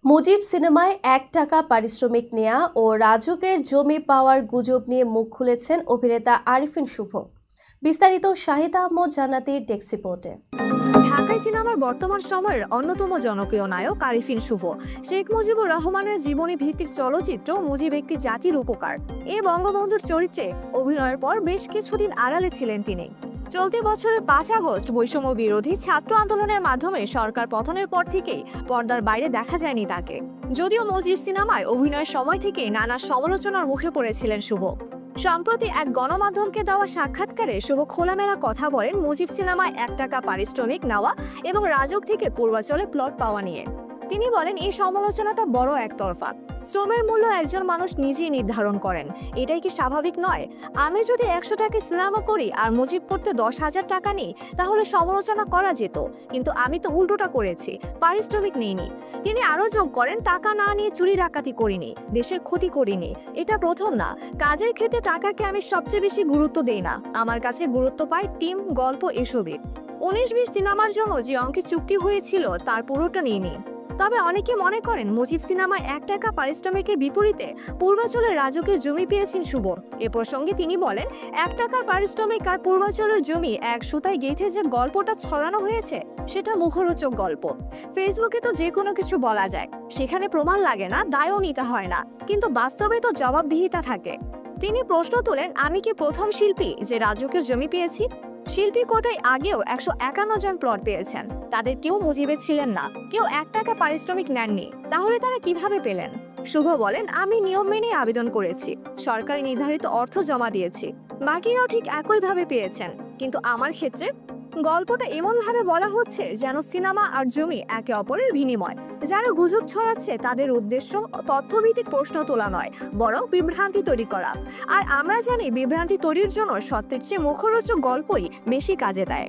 মুজিব সিনেমায় ১ টাকা পারিশ্রমিক নেয়া ও রাজুকের জমি পাওয়ার গুজব নিয়ে মুখ খুলেছেন অভিনেতা আরিফিন শুভ। বিস্তারিত শাহিদ আহমদ জান্নাতীর ডেস্ক রিপোর্টে। ঢাকায় সিনেমার বর্তমান সময়ের অন্যতম জনপ্রিয় নায়ক আরিফিন শুভ শেখ মুজিবুর রহমানের জীবনী ভিত্তিক চলচ্চিত্র মুজিব একটি জাতির উপকার এ বঙ্গবন্ধুর চরিত্রে অভিনয়ের পর বেশ কিছুদিন আড়ালে ছিলেন তিনি। চলতি বছরের ৫ আগস্ট বৈষম্য বিরোধী ছাত্র আন্দোলনের মাধ্যমে সরকার পতনের পর থেকেই পর্দার বাইরে দেখা যায়নি তাকে। যদিও মুজিব সিনেমায় অভিনয়ের সময় থেকেই নানা সমালোচনার মুখে পড়েছিলেন শুভ। সম্প্রতি এক গণমাধ্যমকে দেওয়া সাক্ষাৎকারে শুভ খোলামেলা কথা বলেন মুজিব সিনেমায় ১ টাকা পারিশ্রমিক নেওয়া এবং রাজক থেকে পূর্বাচলে প্লট পাওয়া নিয়ে। তিনি বলেন, এই সমালোচনাটা বড় একতরফা। শ্রমের মূল্য একজন মানুষ নিজেই নির্ধারণ করেন, এটাই কি স্বাভাবিক নয়? আমি যদি ১০০ টাকা সিনেমা করি আর মুজিব করতে ১০,০০০ টাকা নিই, তাহলে সমালোচনা করা যেত, কিন্তু আমি তো উল্টোটা করেছি, পারিশ্রমিক নিইনি। তিনি আরও যোগ করেন, টাকা না নিয়ে চুরি ডাকাতি করিনি, দেশের ক্ষতি করিনি। এটা প্রথম না, কাজের ক্ষেত্রে টাকাকে আমি সবচেয়ে বেশি গুরুত্ব দেই না। আমার কাছে গুরুত্ব পায় টিম, গল্প, এসবই। ১৯-২০ সিনেমার জন্য যে অঙ্কে চুক্তি হয়েছিল তার পুরোটা নিইনি। তবে অনেকে মনে করেন মুজিব সিনেমায় ১ টাকা পারিশ্রমিকের বিপরীতে পূর্বাচলের রাজকের জমি পেয়েছেন শুভ। এ প্রসঙ্গে তিনি বলেন, ১ টাকার পারিশ্রমিক আর পূর্বাচলের জমি এক সুতায় গেঁথে যে গল্পটা ছড়ানো হয়েছে সেটা মুখরোচক গল্প। ফেসবুকে তো যে কোনো কিছু বলা যায়, সেখানে প্রমাণ লাগে না, দায়ও নিতে হয় না, কিন্তু বাস্তবে তো জবাবদিহিতা থাকে। তিনি প্রশ্ন তোলেন, আমি কি প্রথম শিল্পী যে রাজকের জমি পেয়েছি? শিল্পী কোটায় আগেও ১৫১ জন প্লট পেয়েছেন, তাদের কেউ মুজিবে ছিলেন না, কেউ ১ টাকা পারিশ্রমিক নেননি। তাহলে তারা কিভাবে পেলেন? শুভ বলেন, আমি নিয়ম মেনে আবেদন করেছি, সরকারি নির্ধারিত অর্থ জমা দিয়েছি, বাকিরাও ঠিক একইভাবে পেয়েছেন। কিন্তু আমার ক্ষেত্রে গল্পটা এমনভাবে বলা হচ্ছে যেন সিনেমা আর জমি একে অপরের বিনিময়। যারা গুজব ছড়াচ্ছে তাদের উদ্দেশ্য তথ্যভিত্তিক প্রশ্ন তোলা নয়, বরং বিভ্রান্তি তৈরি করা। আর আমরা জানি, বিভ্রান্তি তৈরির জন্য সত্যের চেয়ে মুখরোচক গল্পই বেশি কাজে দেয়।